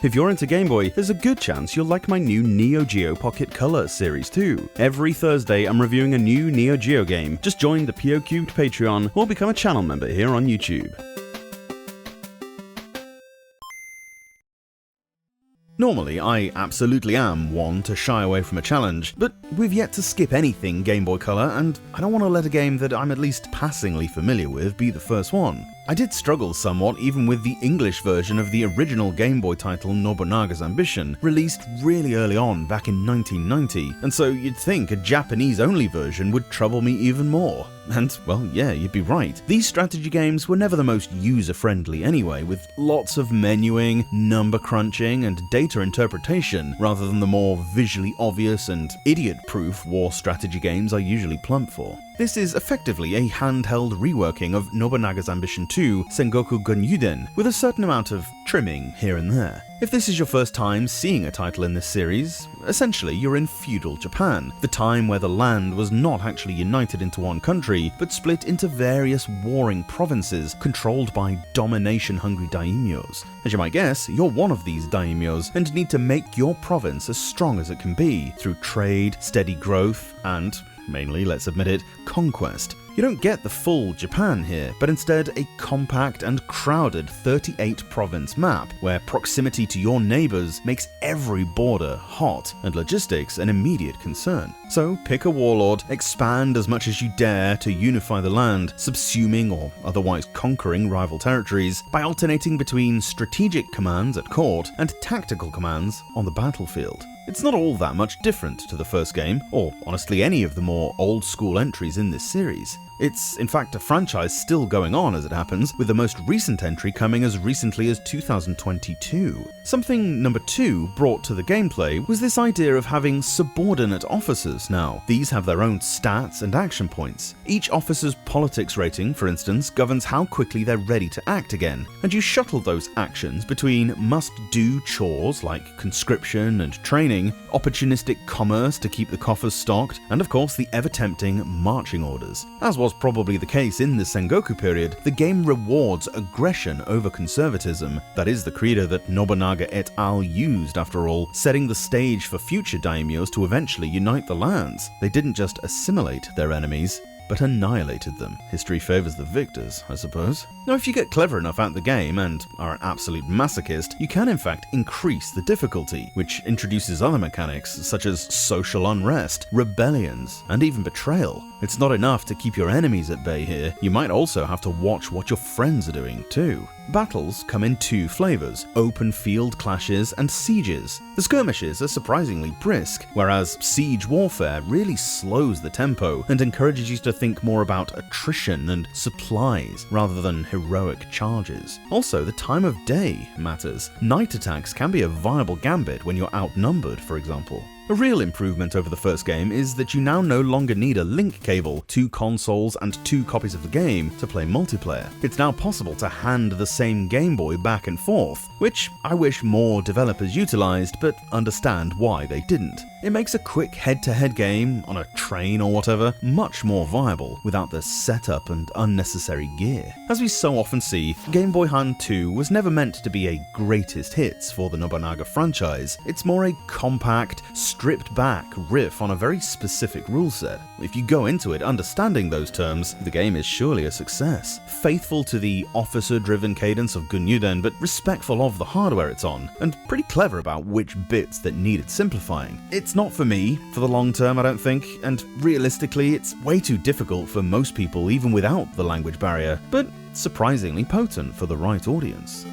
If you're into Game Boy, there's a good chance you'll like my new Neo Geo Pocket Color series too. Every Thursday I'm reviewing a new Neo Geo game. Just join the PO3 Patreon or become a channel member here on YouTube. Normally, I absolutely am one to shy away from a challenge, but we've yet to skip anything Game Boy Color, and I don't want to let a game that I'm at least passingly familiar with be the first one. I did struggle somewhat even with the English version of the original Game Boy title Nobunaga's Ambition, released really early on back in 1990, and so you'd think a Japanese-only version would trouble me even more. And, well, yeah, you'd be right. These strategy games were never the most user-friendly anyway, with lots of menuing, number crunching, and data interpretation, rather than the more visually obvious and idiot-proof war strategy games I usually plump for. This is effectively a handheld reworking of Nobunaga's Ambition 2 Sengoku Gunyuden, with a certain amount of trimming here and there. If this is your first time seeing a title in this series, essentially you're in feudal Japan, the time where the land was not actually united into one country, but split into various warring provinces controlled by domination-hungry daimyos. As you might guess, you're one of these daimyos and need to make your province as strong as it can be, through trade, steady growth, and, mainly, let's admit it, conquest. You don't get the full Japan here, but instead a compact and crowded 38-province map, where proximity to your neighbors makes every border hot, and logistics an immediate concern. So pick a warlord, expand as much as you dare to unify the land, subsuming or otherwise conquering rival territories, by alternating between strategic commands at court and tactical commands on the battlefield. It's not all that much different to the first game, or honestly any of the more old-school entries in this series. It's, in fact, a franchise still going on as it happens, with the most recent entry coming as recently as 2022. Something number 2 brought to the gameplay was this idea of having subordinate officers now. These have their own stats and action points. Each officer's politics rating, for instance, governs how quickly they're ready to act again, and you shuttle those actions between must-do chores like conscription and training, opportunistic commerce to keep the coffers stocked, and of course the ever-tempting marching orders. As was probably the case in the Sengoku period, the game rewards aggression over conservatism. That is the credo that Nobunaga et al. Used, after all, setting the stage for future daimyos to eventually unite the lands. They didn't just assimilate their enemies, but annihilated them. History favors the victors, I suppose. Now, if you get clever enough at the game and are an absolute masochist, you can in fact increase the difficulty, which introduces other mechanics such as social unrest, rebellions, and even betrayal. It's not enough to keep your enemies at bay here, you might also have to watch what your friends are doing too. Battles come in 2 flavors, open field clashes and sieges. The skirmishes are surprisingly brisk, whereas siege warfare really slows the tempo and encourages you to think more about attrition and supplies rather than heroic charges. Also, the time of day matters. Night attacks can be a viable gambit when you're outnumbered, for example. A real improvement over the first game is that you now no longer need a link cable, 2 consoles and 2 copies of the game to play multiplayer. It's now possible to hand the same Game Boy back and forth, which I wish more developers utilized, but understand why they didn't. It makes a quick head-to-head game, on a train or whatever, much more viable without the setup and unnecessary gear. As we so often see, Game Boy Hand 2 was never meant to be a greatest hits for the Nobunaga franchise. It's more a compact, stripped-back riff on a very specific rule set. If you go into it understanding those terms, the game is surely a success. Faithful to the officer-driven cadence of Gunyuden, but respectful of the hardware it's on, and pretty clever about which bits that needed simplifying. It's not for me, for the long term I don't think, and realistically it's way too difficult for most people even without the language barrier, but surprisingly potent for the right audience.